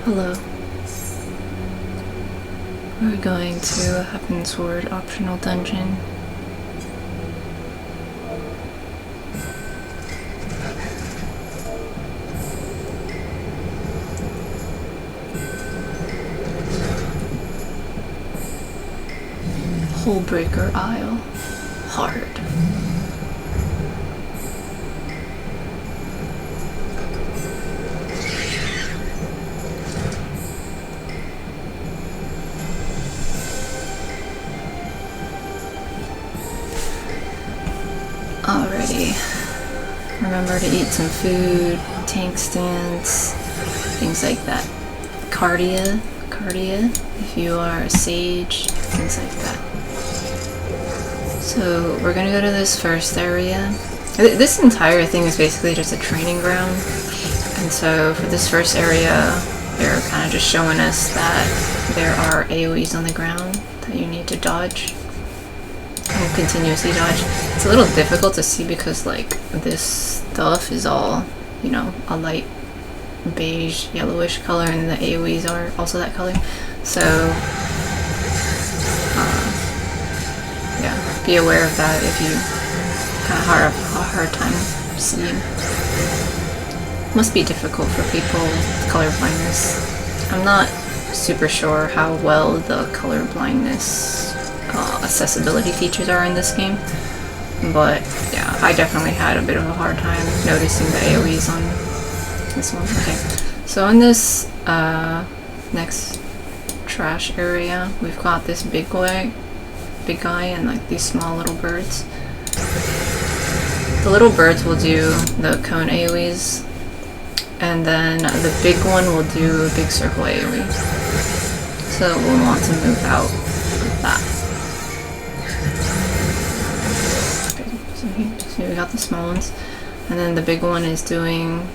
Hello. We're going to a Heavensward optional dungeon. Hullbreaker Isle. Hard. Alrighty. Remember to eat some food, tank stands, things like that. Cardia, if you are a sage, things like that. So we're gonna go to this first area. This entire thing is basically just a training ground. And so for this first area, they're kind of just showing us that there are AoEs on the ground that you need to dodge. And continuously dodge. It's a little difficult to see because like this stuff is all, you know, a light beige, yellowish color, and the AoEs are also that color. So yeah, be aware of that if you kind of have a hard time seeing. Must be difficult for people with color blindness. I'm not super sure how well the color blindness accessibility features are in this game, but yeah, I definitely had a bit of a hard time noticing the AoEs on this one. Okay, so in this next trash area, we've got this big guy and like these small little birds. The little birds will do the cone AoEs, and then the big one will do a big circle AoE. So we'll want to move out of that. So we got the small ones, and then the big one is doing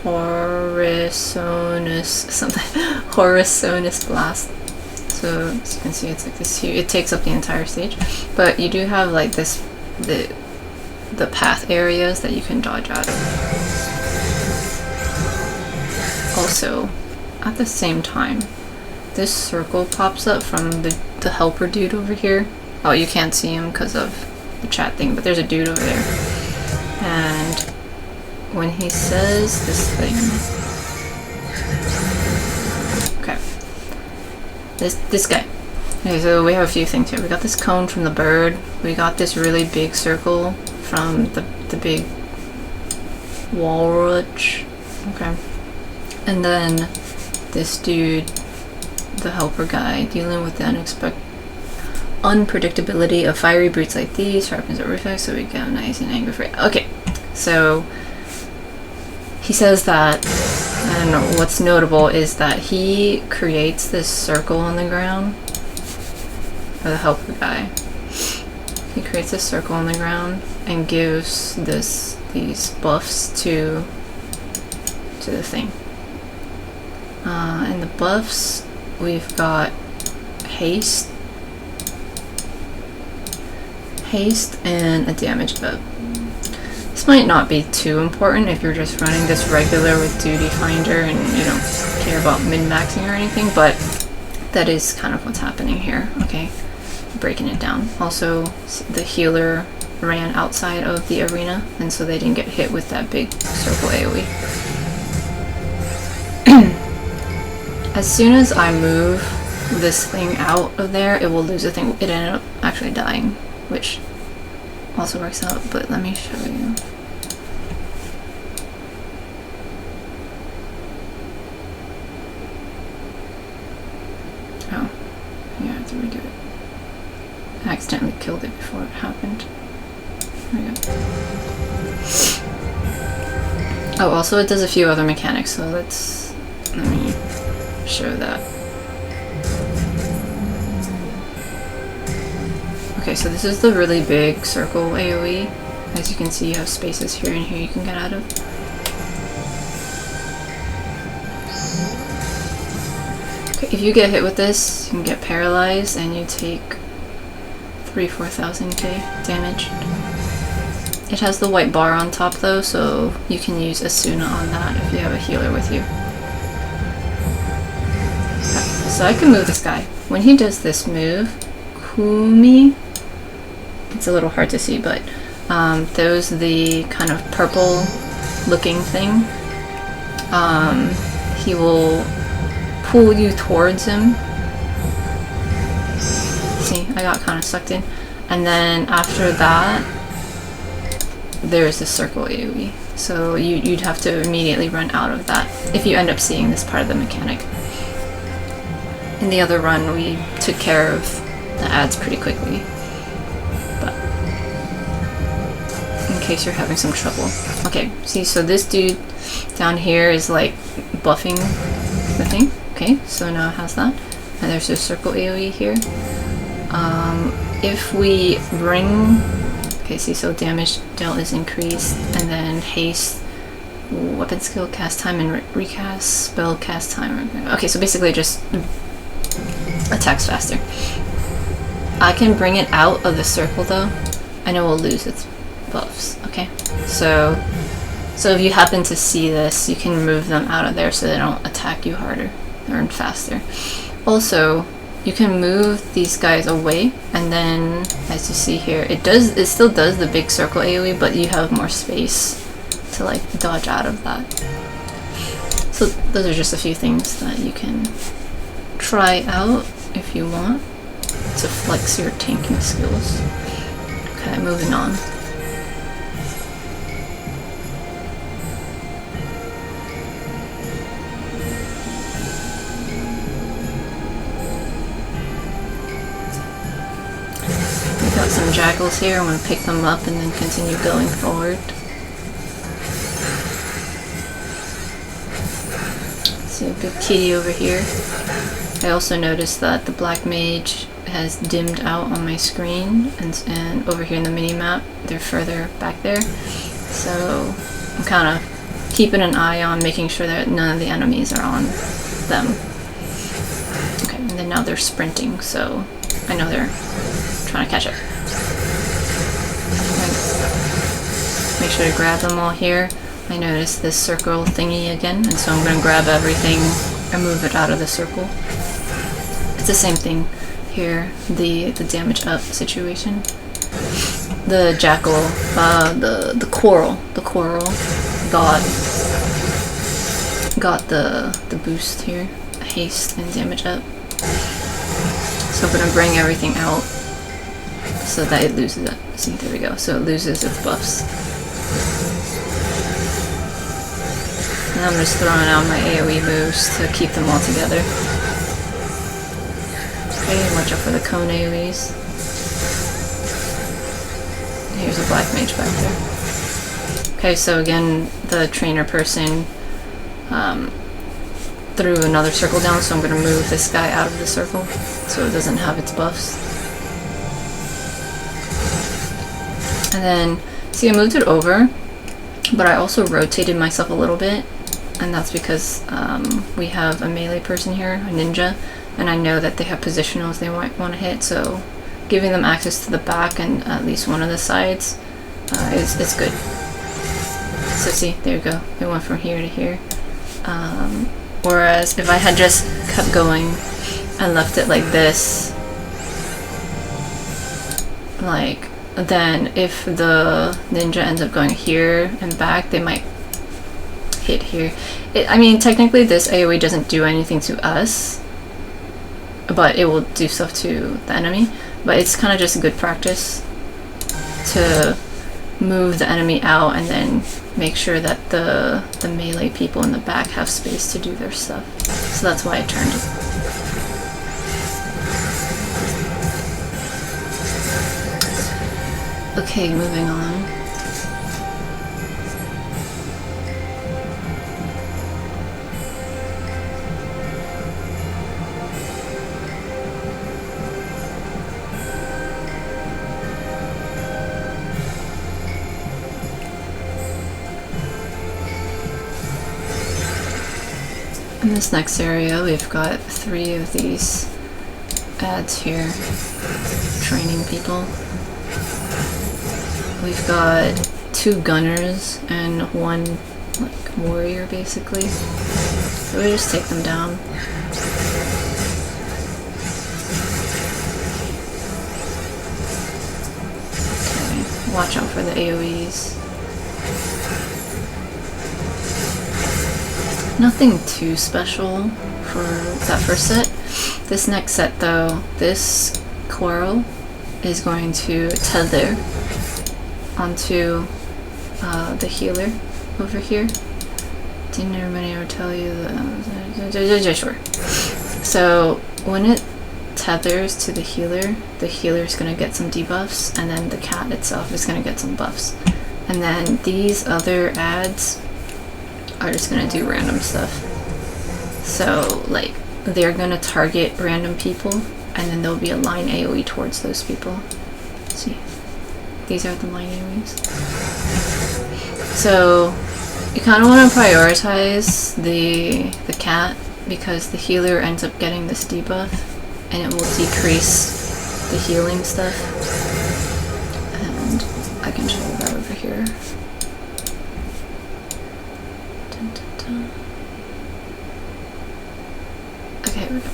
Horizonus blast. So as you can see, it's like this huge. It takes up the entire stage, but you do have like this the path areas that you can dodge out of. Also, at the same time, this circle pops up from the helper dude over here. Oh, you can't see him because of the chat thing, but there's a dude over there, and when he says this thing, okay, this guy. Okay, so we have a few things here. We got this cone from the bird. We got this really big circle from the big walrus. Okay, and then this dude, the helper guy, dealing with the unpredictability of fiery brutes like these, sharpens our reflex so we get nice and angry for it. Okay, so he says that, and what's notable is that he creates this circle on the ground, or the helper guy. He creates this circle on the ground and gives these buffs to the thing. In the buffs, we've got haste, and a damage buff. This might not be too important if you're just running this regular with Duty Finder and you don't care about min-maxing or anything, but that is kind of what's happening here. Okay, breaking it down. Also, the healer ran outside of the arena, and so they didn't get hit with that big circle AoE. As soon as I move this thing out of there, it will lose the thing. It ended up actually dying, which also works out, but let me show you. Oh, yeah, I have to redo it. I accidentally killed it before it happened. There we go. Oh, also it does a few other mechanics, so let me show that. Okay, so this is the really big circle AoE. As you can see, you have spaces here and here you can get out of. Okay, if you get hit with this, you can get paralyzed and you take 3,000–4,000k damage. It has the white bar on top though, so you can use Asuna on that if you have a healer with you. So I can move this guy. When he does this move, Kumi, it's a little hard to see, but those the kind of purple looking thing, he will pull you towards him. See, I got kind of sucked in. And then after that, there's the circle AoE. So you'd have to immediately run out of that if you end up seeing this part of the mechanic. In the other run, we took care of the ads pretty quickly. But in case you're having some trouble. Okay, see, so this dude down here is like buffing the thing. Okay, so now it has that. And there's a circle AoE here. If we bring... Okay, see, so damage dealt is increased, and then haste, weapon skill, cast time, and recast, spell cast time. Okay, so basically just attacks faster. I can bring it out of the circle though, and it will lose its buffs. Okay, so if you happen to see this, you can move them out of there so they don't attack you harder or faster. Also, you can move these guys away, and then as you see here, it still does the big circle AoE, but you have more space to like dodge out of that. So those are just a few things that you can try out if you want to flex your tanking skills. Okay, moving on. Got some jackals here. I'm going to pick them up and then continue going forward. See a big kitty over here. I also noticed that the black mage has dimmed out on my screen, and over here in the mini-map they're further back there. So I'm kind of keeping an eye on making sure that none of the enemies are on them. Okay, and then now they're sprinting, so I know they're trying to catch up. Make sure to grab them all here. I noticed this circle thingy again, and so I'm going to grab everything and move it out of the circle. It's the same thing here, the damage up situation. The jackal, the coral got the boost here, haste and damage up. So I'm going to bring everything out so that it loses it. See, there we go. So it loses its buffs. And I'm just throwing out my AoE moves to keep them all together. Okay, watch out for the cone AoEs. Here's a black mage back there. Okay, so again, the trainer person threw another circle down, so I'm going to move this guy out of the circle so it doesn't have its buffs. And then, see, I moved it over, but I also rotated myself a little bit, and that's because we have a melee person here, a ninja, and I know that they have positionals they might want to hit, so giving them access to the back and at least one of the sides is good. So see, there you go, it went from here to here. Whereas if I had just kept going and left it like this, like, then if the ninja ends up going here and back, they might hit here. I mean, technically this AoE doesn't do anything to us, but it will do stuff to the enemy. But it's kind of just good practice to move the enemy out and then make sure that the melee people in the back have space to do their stuff. So that's why I turned it. Okay, moving on. In this next area, we've got 3 of these ads here, training people. We've got 2 gunners and 1 like warrior basically. So we just take them down. watch out for the AoEs. Nothing too special for that first set. This next set though, this coral is going to tether onto the healer over here. Didn't everybody ever tell you that? Sure. So when it tethers to the healer is going to get some debuffs, and then the cat itself is going to get some buffs. And then these other ads are just going to do random stuff. So like they're going to target random people, and then there'll be a line AoE towards those people. See, these are the line AoEs. So you kind of want to prioritize the cat, because the healer ends up getting this debuff and it will decrease the healing stuff. And I can show you that over here. Dun, dun, dun. Okay, here we go.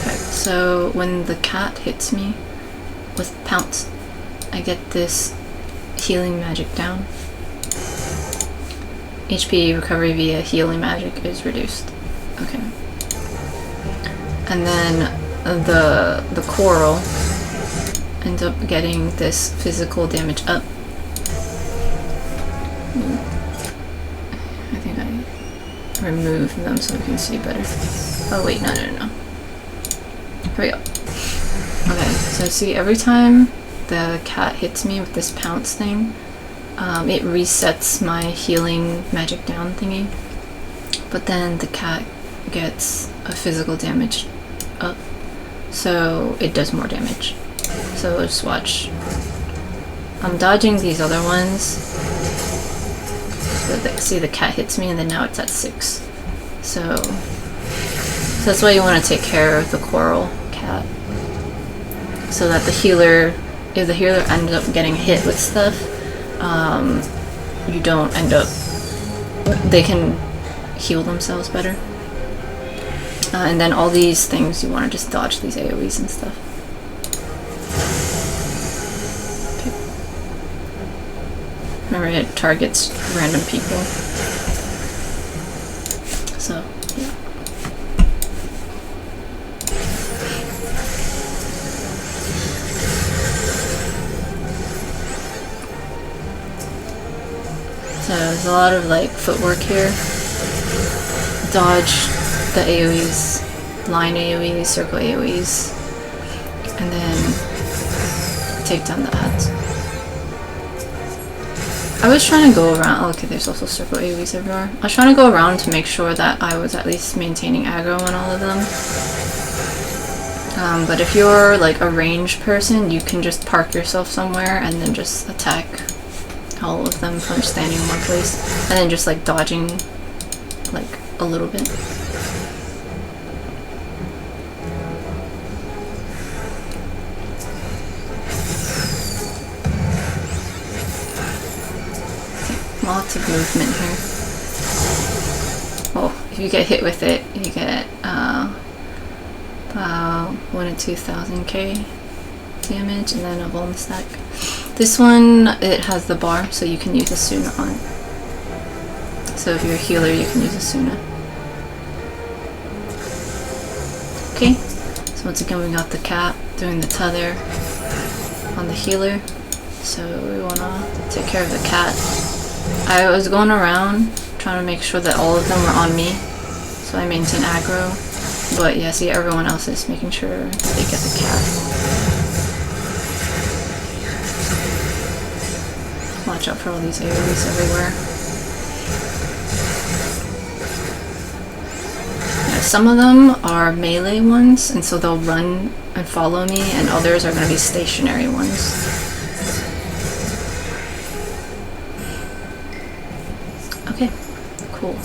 Okay, so when the cat hits me with Pounce, I get this healing magic down. HP recovery via healing magic is reduced. Okay. And then the coral ends up getting this physical damage up. I think I removed them so we can see better. Oh wait, no. Here we go. Okay, so see, every time the cat hits me with this Pounce thing, it resets my healing magic down thingy, but then the cat gets a physical damage up, so it does more damage. So just watch. I'm dodging these other ones, so see the cat hits me and then now it's at 6. So that's why you want to take care of the coral cat, so that the healer, if the healer ends up getting hit with stuff, you don't end up, they can heal themselves better. And then all these things, you want to just dodge these AoEs and stuff. Okay. Remember, it targets random people. So, yeah. So there's a lot of like footwork here. Dodge the AoEs, line AoEs, circle AoEs, and then take down the ads. I was trying to go around, oh, okay, there's also circle AoEs everywhere. I was trying to go around to make sure that I was at least maintaining aggro on all of them. But if you're like a ranged person, you can just park yourself somewhere and then just attack all of them from standing in one place, and then just like dodging like a little bit. Okay, lots of movement here. Oh, if you get hit with it, you get about 1 to 2,000k damage, and then a vuln stack. This one, it has the bar, so you can use a Suna on it. So if you're a healer, you can use a Suna. Okay, so once again we got the cat doing the tether on the healer. So we want to take care of the cat. I was going around trying to make sure that all of them were on me, so I maintain aggro. But yeah, see, everyone else is making sure that they get the cat. Watch out for all these AoEs everywhere. Yeah, some of them are melee ones, and so they'll run and follow me, and others are going to be stationary ones. Okay, cool.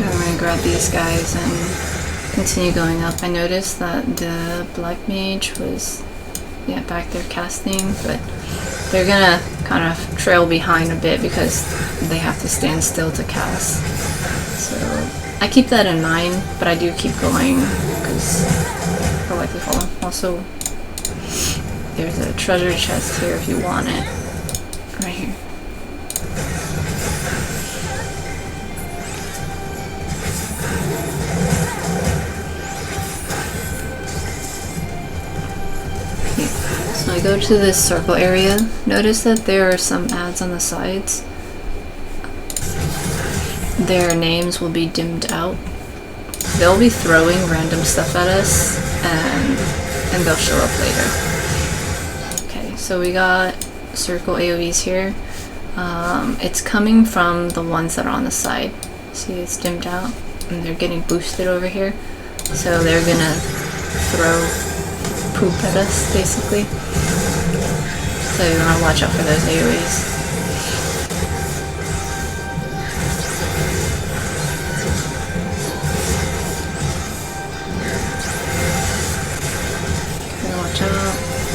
I'm gonna grab these guys and continue going up. I noticed that the black mage was, yeah, back there casting, but they're gonna kind of trail behind a bit because they have to stand still to cast. So I keep that in mind, but I do keep going because they'll likely fall. Also, there's a treasure chest here if you want it. Right here. So I go to this circle area. Notice that there are some ads on the sides. Their names will be dimmed out. They'll be throwing random stuff at us, and they'll show up later. Okay, so we got circle AoEs here. It's coming from the ones that are on the side. See, it's dimmed out, and they're getting boosted over here. So they're gonna throw poop at us, basically. So you want to watch out for those AoEs.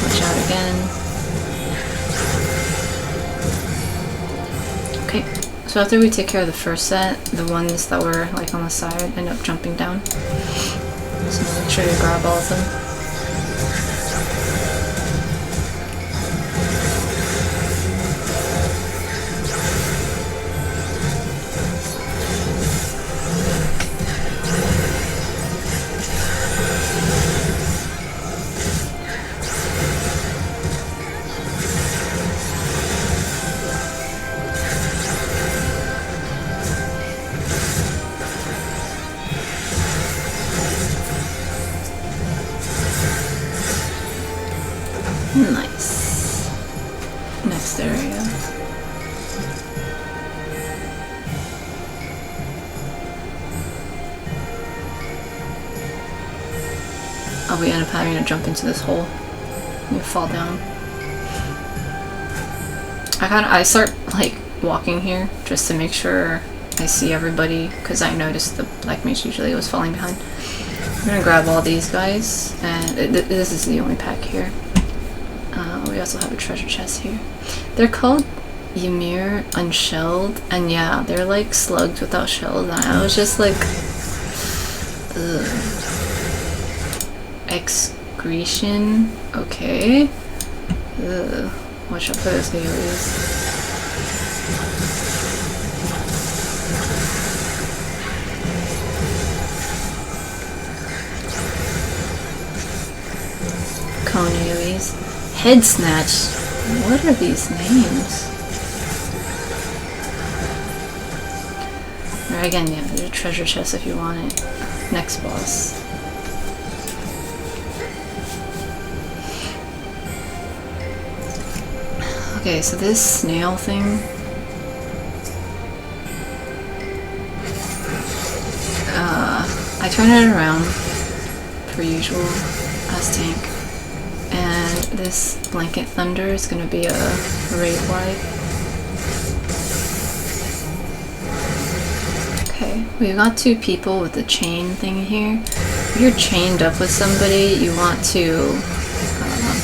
Watch out again. Okay, so after we take care of the first set, the ones that were like on the side end up jumping down. So make sure you grab all of them. Nice. Next area. Oh, we end up having to jump into this hole. You fall down. I start like walking here just to make sure I see everybody, because I noticed the black mage usually was falling behind. I'm gonna grab all these guys, and this is the only pack here. We also have a treasure chest here. They're called Ymir Unshelled, and yeah, they're like slugs without shells, and I was just like, ugh. Excretion, okay. Ugh. Watch out for those AoEs. Cone AoEs. Head Snatch. What are these names? Alright, again, yeah, there's a treasure chest if you want it. Next boss. Okay, so this snail thing. I turn it around, per usual, as tank. And this Blanket Thunder is going to be a raid wide. Okay, we've got two people with the chain thing here. If you're chained up with somebody, you want to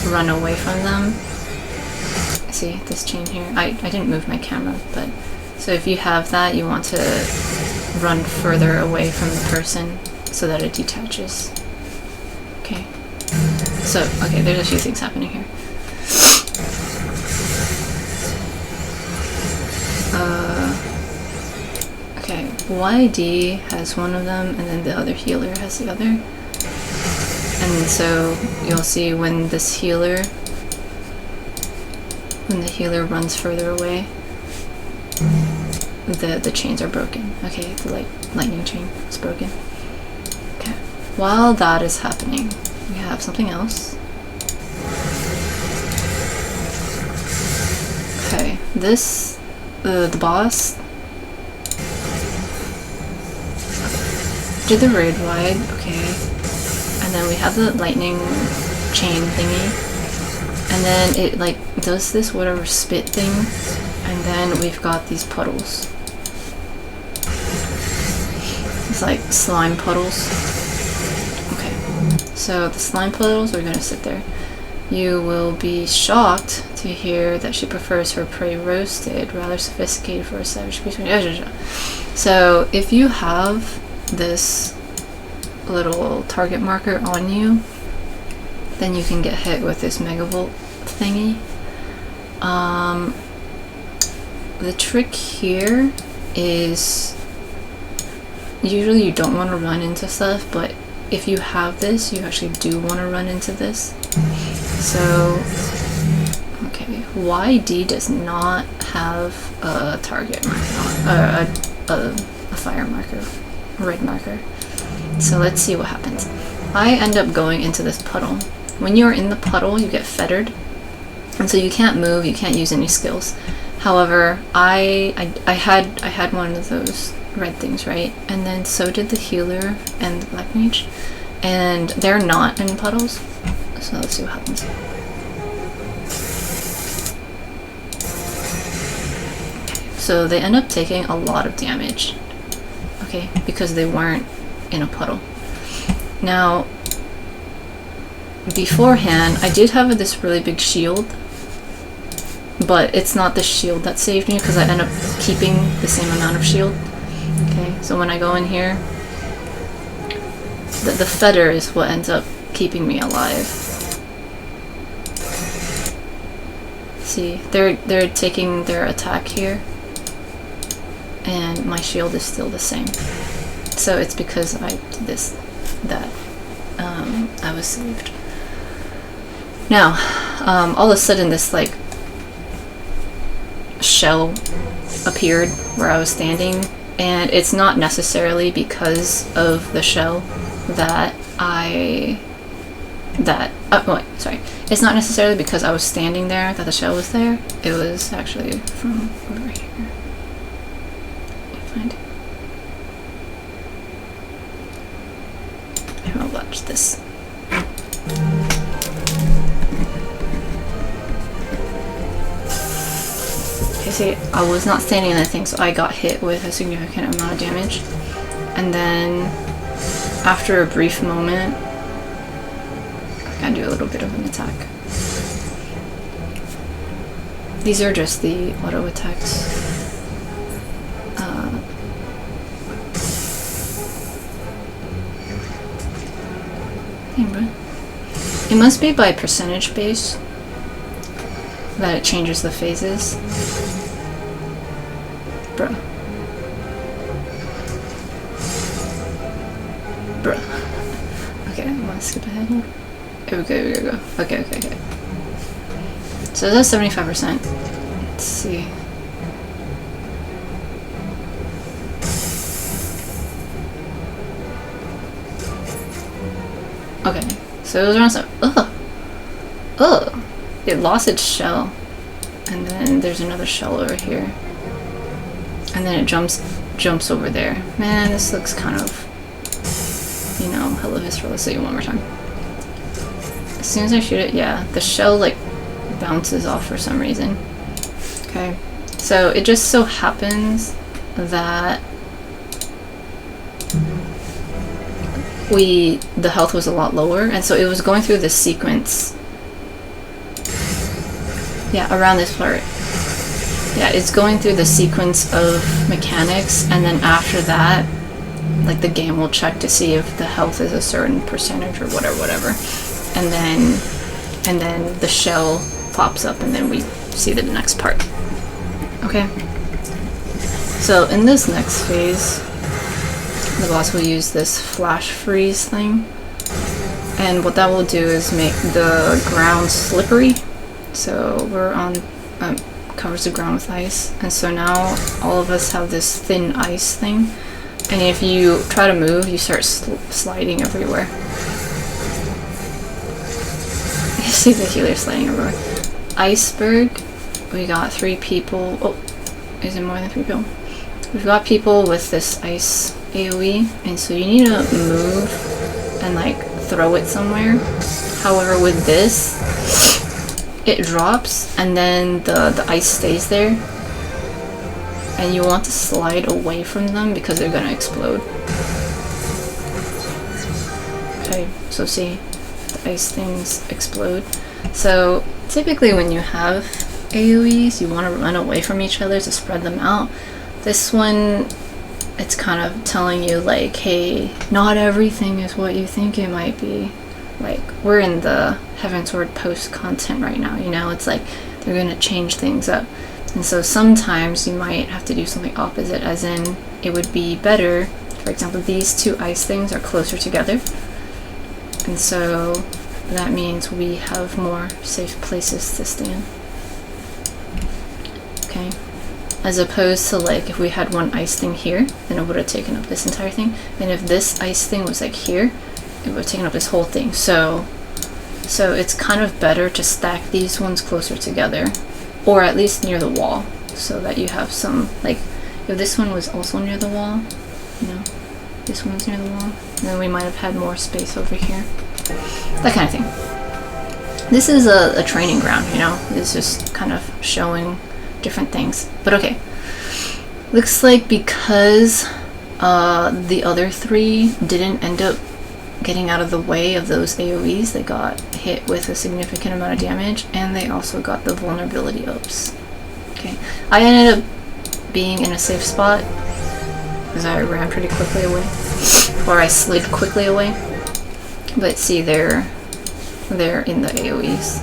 run away from them. See, this chain here. I didn't move my camera, but so if you have that, you want to run further away from the person so that it detaches. Okay. So, okay, there's a few things happening here. Okay, YD has one of them, and then the other healer has the other. And so, you'll see when this healer, when the healer runs further away, the chains are broken. Okay, the lightning chain is broken. Okay, while that is happening, we have something else. Okay, this, the boss did the raid wide, okay, and then we have the lightning chain thingy, and then it like does this whatever spit thing, and then we've got these puddles. It's like slime puddles. Okay, so the slime puddles are gonna sit there. You will be shocked to hear that she prefers her prey roasted, rather sophisticated for a savage creature. So if you have this little target marker on you, then you can get hit with this megavolt thingy. The trick here is usually you don't want to run into stuff, but if you have this, you actually do want to run into this. So, okay, YD does not have a target marker, a fire marker, a red marker. So let's see what happens. I end up going into this puddle. When you're in the puddle, you get fettered, and so you can't move, you can't use any skills. However, I had one of those red things, right? And then so did the healer and the black mage, and they're not in puddles. So let's see what happens. Okay, so they end up taking a lot of damage, okay, because they weren't in a puddle. Now, beforehand, I did have this really big shield, but it's not the shield that saved me because I end up keeping the same amount of shield. Okay, so when I go in here, the feather is what ends up keeping me alive. See, they're taking their attack here, and my shield is still the same. So it's because I did this that I was saved. Now, all of a sudden this like shell appeared where I was standing, and it's not necessarily because of the shell that it's not necessarily because I was standing there that the shell was there. It was actually from over here. Let me find it. Here, I'll watch this. Okay, see, I was not standing in that thing, so I got hit with a significant amount of damage. And then, after a brief moment, I can do a little bit of an attack. These are just the auto attacks. It must be by percentage base that it changes the phases. Bruh. Okay, I'm gonna skip ahead here. Here we go. Okay. So that's 75%. Let's see. Okay, so it was around some. Ugh! It lost its shell. And then there's another shell over here. And then it jumps over there. Man, this looks kind of, you know, hella visceral. Let's see it one more time. As soon as I shoot it, yeah, the shell like bounces off for some reason. Okay, so it just so happens that the health was a lot lower, and so it was going through this sequence. Yeah, around this part. Yeah, it's going through the sequence of mechanics, and then after that, like the game will check to see if the health is a certain percentage or whatever. And then the shell pops up, and then we see the next part. Okay. So in this next phase, the boss will use this flash freeze thing, and what that will do is make the ground slippery. So we're on covers the ground with ice, and so now all of us have this thin ice thing, and if you try to move, you start sliding everywhere. You see the healer sliding everywhere. Iceberg, we got 3 people. Oh, is it more than 3 people? We've got people with this ice AoE, and so you need to move and like throw it somewhere. However, with this, it drops and then the ice stays there, and you want to slide away from them because they're gonna explode. Okay, so see, the ice things explode. So typically when you have AoEs, you want to run away from each other to spread them out. This one, it's kind of telling you like, hey, not everything is what you think it might be. Like, we're in the Heavensward post content right now, you know, it's like they're gonna change things up. And so sometimes you might have to do something opposite, as in it would be better, for example, these two ice things are closer together. And so that means we have more safe places to stand. Okay. As opposed to like if we had one ice thing here, then it would have taken up this entire thing. And if this ice thing was like here, it would have taken up this whole thing. So it's kind of better to stack these ones closer together, or at least near the wall, so that you have some, like, if this one was also near the wall, you know, this one's near the wall, then we might have had more space over here. That kind of thing. This is a training ground, you know, it's just kind of showing different things. But okay, looks like because the other three didn't end up getting out of the way of those AoEs, they got hit with a significant amount of damage, and they also got the vulnerability ups. Okay, I ended up being in a safe spot because I ran pretty quickly away, or I slid quickly away. But see, they're in the AoEs.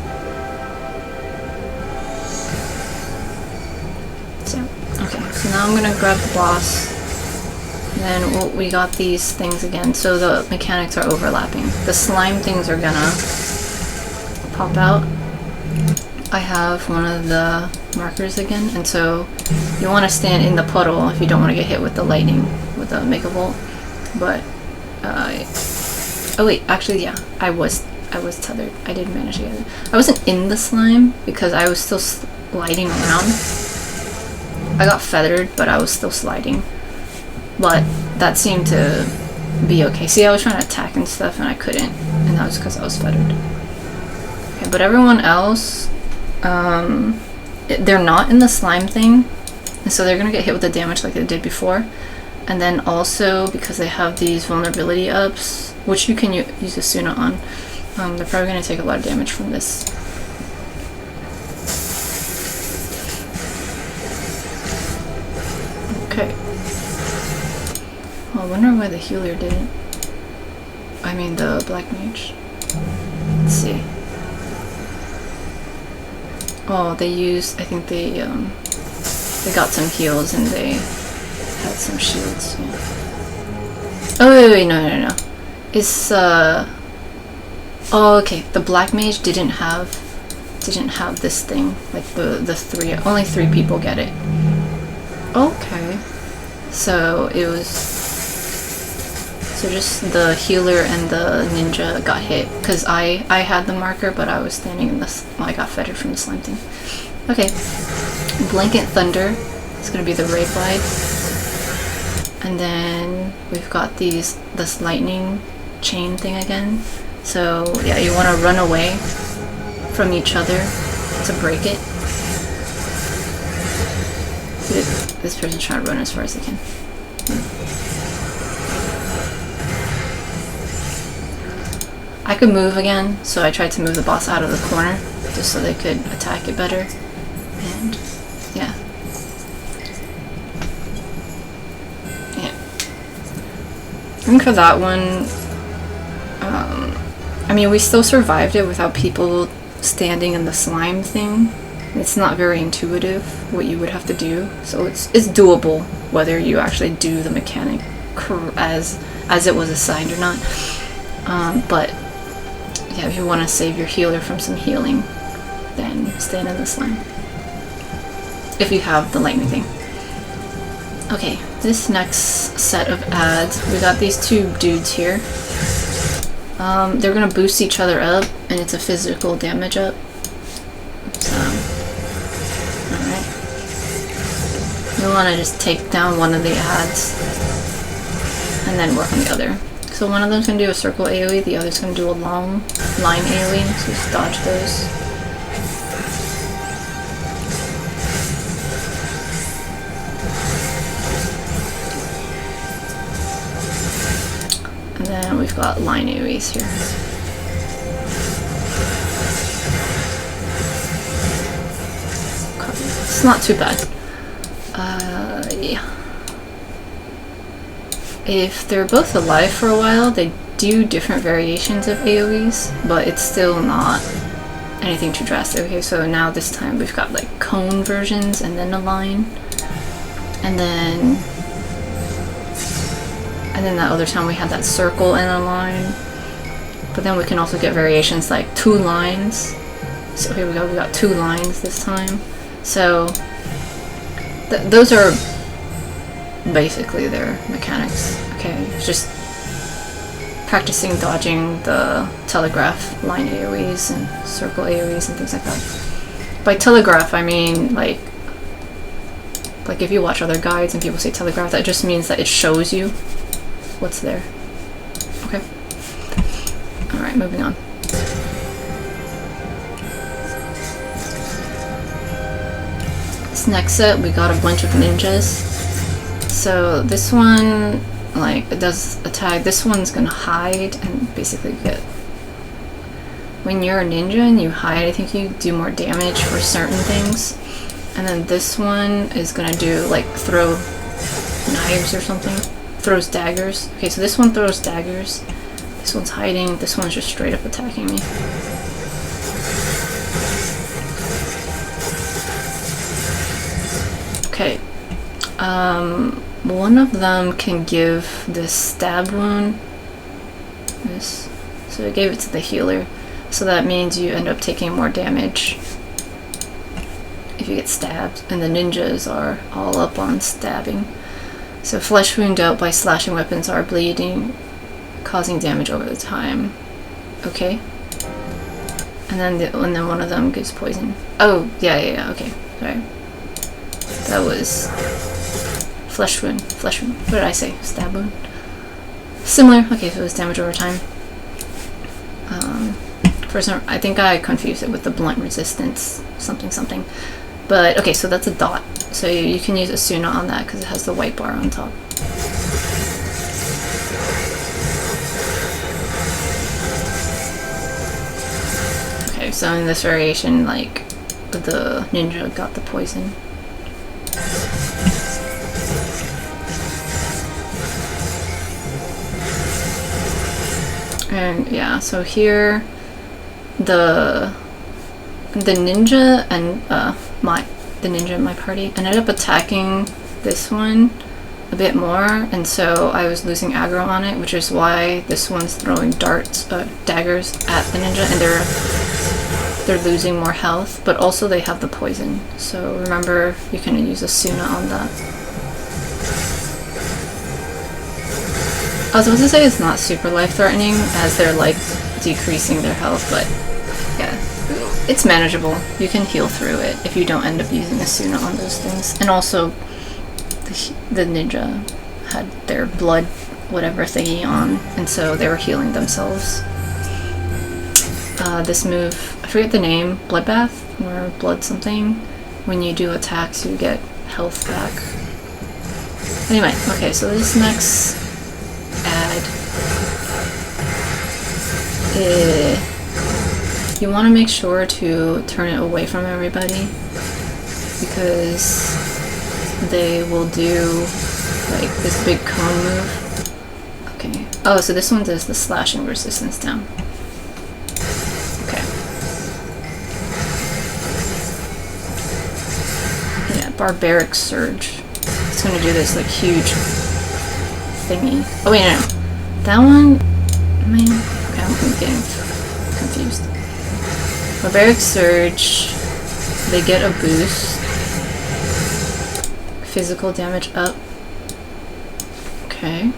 So okay, so now I'm gonna grab the boss. Then we got these things again, so the mechanics are overlapping. The slime things are gonna pop out. I have one of the markers again, and so you want to stand in the puddle if you don't want to get hit with the lightning with the Mega Volt. But oh wait, actually yeah, I was tethered. I did manage to get it. I wasn't in the slime because I was still sliding around. I got feathered, but I was still sliding. But that seemed to be okay. See, I was trying to attack and stuff and I couldn't, and that was because I was feathered. Okay, but everyone else, they're not in the slime thing, and so they're gonna get hit with the damage like they did before. And then also, because they have these vulnerability ups, which you can use the Suna on, they're probably gonna take a lot of damage from this. Okay. I wonder why the healer didn't. I mean the black mage. Let's see. Oh, they used, I think they got some heals and they had some shields, yeah. Oh wait, no. It's oh okay, the black mage didn't have this thing. Like the three, only 3 people get it. Okay. So it was, so just the healer and the ninja got hit, because I had the marker, but I was standing in this, well, I got feathered from the slime thing. Okay, Blanket Thunder is going to be the raid glide, and then we've got this lightning chain thing again. So yeah, you want to run away from each other to break it. This person's trying to run as far as they can. I could move again, so I tried to move the boss out of the corner just so they could attack it better. And yeah. I think for that one, I mean, we still survived it without people standing in the slime thing. It's not very intuitive what you would have to do, so it's doable whether you actually do the mechanic as it was assigned or not. But yeah, if you want to save your healer from some healing, then stand in the slime. If you have the lightning thing. Okay, this next set of ads, we got these 2 dudes here. They're gonna boost each other up, and it's a physical damage up. So, alright. You wanna just take down one of the ads, and then work on the other. So one of them's gonna do a circle AoE, the other's gonna do a long line AoE, so just dodge those. And then we've got line AoEs here. It's not too bad. Yeah. If they're both alive for a while, they do different variations of AoEs, but it's still not anything too drastic. Okay, so now this time we've got like cone versions and then a line. And then that other time we had that circle and a line. But then we can also get variations like 2 lines. So here we go, we got 2 lines this time. So those are basically their mechanics. Okay, it's just practicing dodging the telegraph line AoEs and circle AoEs and things like that. By telegraph, I mean like if you watch other guides and people say telegraph, that just means that it shows you what's there. Okay. Alright, moving on. This next set, we got a bunch of ninjas. So this one, like, it does attack. This one's gonna hide and basically get... When you're a ninja and you hide, I think you do more damage for certain things. And then this one is gonna do, like, throw knives or something. Throws daggers. Okay, so this one throws daggers. This one's hiding. This one's just straight up attacking me. Okay. One of them can give this stab wound. This. So I gave it to the healer. So that means you end up taking more damage if you get stabbed. And the ninjas are all up on stabbing. So flesh wound dealt by slashing weapons are bleeding, causing damage over the time. Okay. And then one of them gives poison. Oh, yeah, okay. Sorry. That was flesh wound. What did I say? Stab wound? Similar. Okay, so it was damage over time. For some, I think I confused it with the blunt resistance something. But okay, so that's a dot. So you can use Asuna on that because it has the white bar on top. Okay, so in this variation, like, the ninja got the poison. And yeah, so here the ninja and the ninja in my party ended up attacking this one a bit more, and so I was losing aggro on it, which is why this one's throwing daggers at the ninja, and they're losing more health, but also they have the poison. So remember, you can use Asuna on that. I was supposed to say it's not super life-threatening, as they're like decreasing their health, but yeah, it's manageable. You can heal through it if you don't end up using Asuna on those things. And also, the ninja had their blood whatever thingy on, and so they were healing themselves. This move, I forget the name, Bloodbath or Blood something. When you do attacks, you get health back. Anyway, okay, so this next ad, you want to make sure to turn it away from everybody, because they will do like this big cone move. Okay. Oh, so this one does the slashing resistance down. Okay. Yeah, Barbaric Surge. It's gonna do this like huge thingy. Oh wait, no. That one, man. Okay, I'm getting confused. Barbaric Surge. They get a boost. Physical damage up. Okay.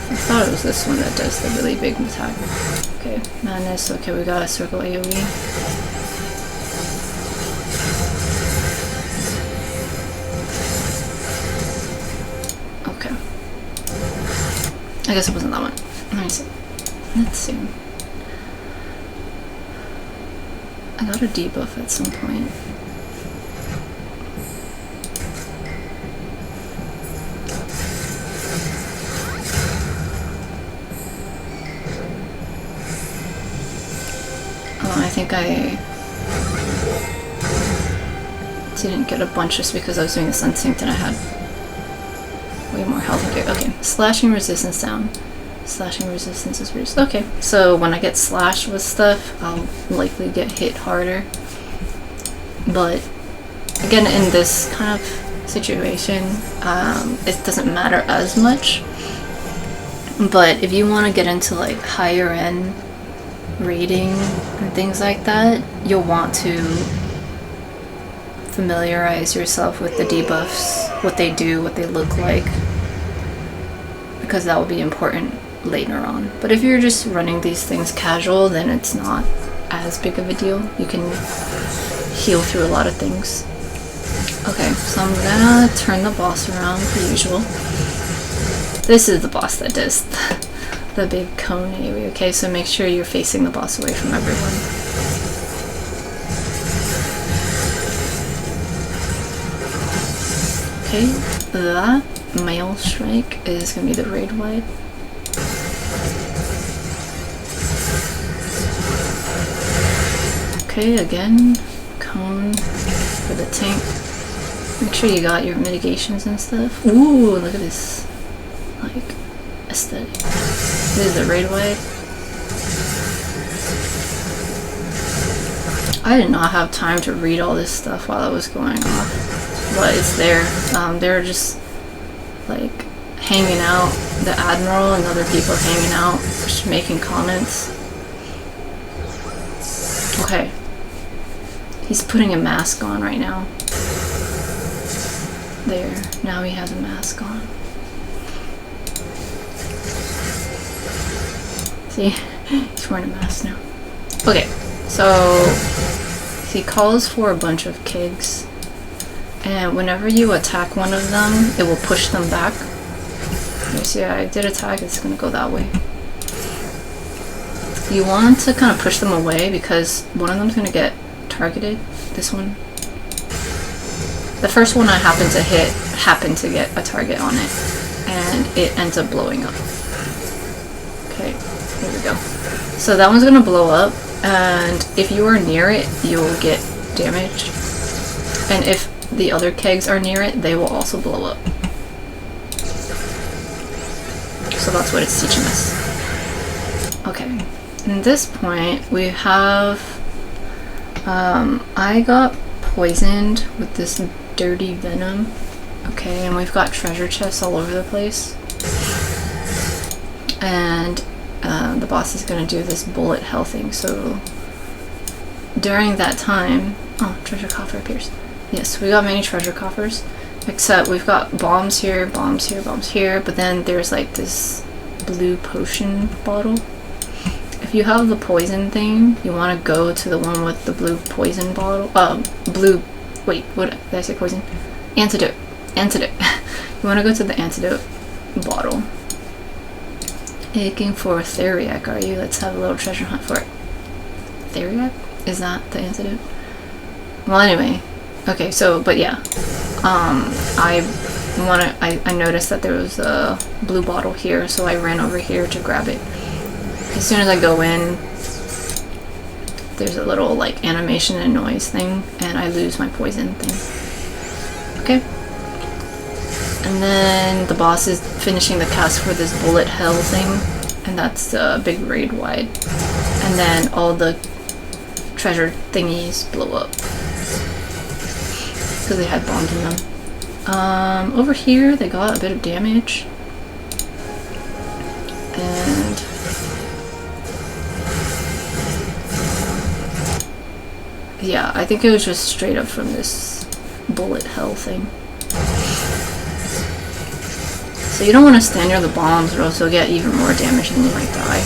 I thought it was this one that does the really big attack. Okay, Madness. Okay, we got a circle AoE. Okay. I guess it wasn't that one. Let's see. I got a debuff at some point. think I didn't get a bunch just because I was doing the sun sync and I had way more health and gear. Okay, slashing resistance down. Slashing resistance is reduced. Okay, so when I get slashed with stuff, I'll likely get hit harder. But again, in this kind of situation, it doesn't matter as much. But if you want to get into like higher end raiding and things like that, you'll want to familiarize yourself with the debuffs, what they do, what they look like, because that will be important later on. But if you're just running these things casual, then it's not as big of a deal. You can heal through a lot of things. Okay, so I'm gonna turn the boss around per usual. This is the boss that does the big cone AoE. Okay, so make sure you're facing the boss away from everyone. Okay, that Mail Strike is gonna be the raid wide. Okay, again, cone for the tank. Make sure you got your mitigations and stuff. Ooh, look at this, like, aesthetic. This is the raid wide. I did not have time to read all this stuff while I was going off, but it's there. They're just like hanging out. The Admiral and other people are hanging out, just making comments. Okay. He's putting a mask on right now. There. Now he has a mask on. See? He's wearing a mask now. Okay. So he calls for a bunch of kegs. And whenever you attack one of them, it will push them back. You see, I did attack, it's gonna go that way. You want to kind of push them away because one of them's gonna get targeted. This one. The first one I happened to hit happened to get a target on it, and it ends up blowing up. Okay, here we go. So that one's gonna blow up, and if you are near it, you'll get damaged. And if the other kegs are near it, they will also blow up. So that's what it's teaching us. Okay, at this point we have I got poisoned with this dirty venom. Okay, and we've got treasure chests all over the place. And the boss is gonna do this bullet hell thing, so during that time, oh, treasure coffer appears. Yes, we got many treasure coffers, except we've got bombs here, bombs here, bombs here, but then there's like this blue potion bottle. If you have the poison thing, you want to go to the one with the blue poison bottle. Wait, what did I say? Poison? Antidote. Antidote. You want to go to the antidote bottle. Aching for a Theriac, are you? Let's have a little treasure hunt for it. Theriac? Is that the antidote? Well, anyway. Okay, so, but yeah. I noticed that there was a blue bottle here, so I ran over here to grab it. As soon as I go in, there's a little like animation and noise thing, and I lose my poison thing. Okay. And then the boss is finishing the cast for this bullet hell thing, and that's the big raid wide. And then all the treasure thingies blow up because they had bombs in them. Over here they got a bit of damage, and yeah, I think it was just straight up from this bullet hell thing. So you don't want to stand near the bombs or else you'll get even more damage and you might die.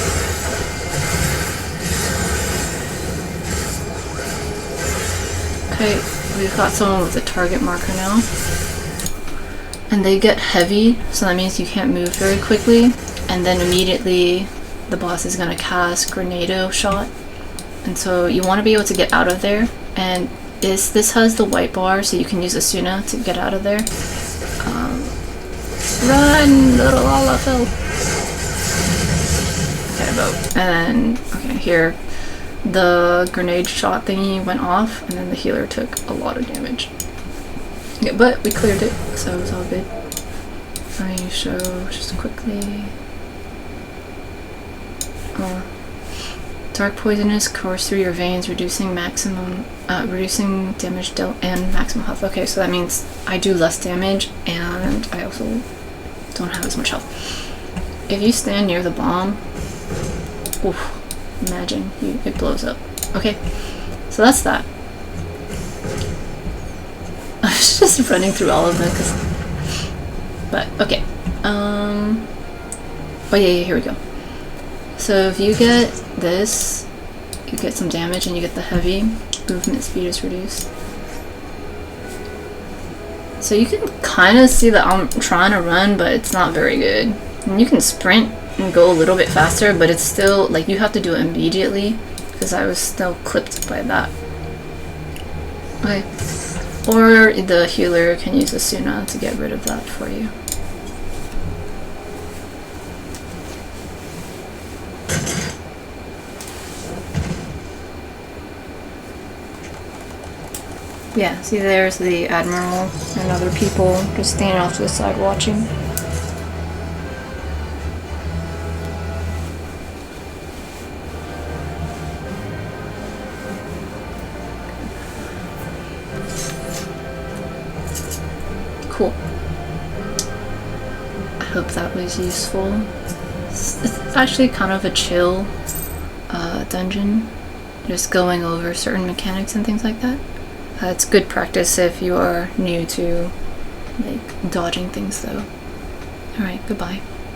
Okay, we've got someone with a target marker now. And they get heavy, so that means you can't move very quickly. And then immediately the boss is going to cast Grenado Shot. And so you want to be able to get out of there. And this has the white bar, so you can use Asuna to get out of there. Run, little Olafel! Okay, boat. And then, okay, here. the grenade shot thingy went off, and then the healer took a lot of damage. Yeah, but we cleared it, so it was all good. Let me show just quickly. Dark poisonous course through your veins, reducing damage dealt and maximum health. Okay, so that means I do less damage, and I also don't have as much health. If you stand near the bomb, oof, imagine it blows up. Okay, so that's that. I was just running through all of them, but okay. Oh yeah, here we go. So if you get this, you get some damage and you get the heavy, movement speed is reduced. So you can kind of see that I'm trying to run, but it's not very good. And you can sprint and go a little bit faster, but it's still, like, you have to do it immediately, because I was still clipped by that. Okay. Or the healer can use Asuna to get rid of that for you. Yeah, see, there's the Admiral and other people just standing off to the side watching. Cool. I hope that was useful. It's actually kind of a chill dungeon, just going over certain mechanics and things like that. It's good practice if you are new to like dodging things though. Alright, goodbye.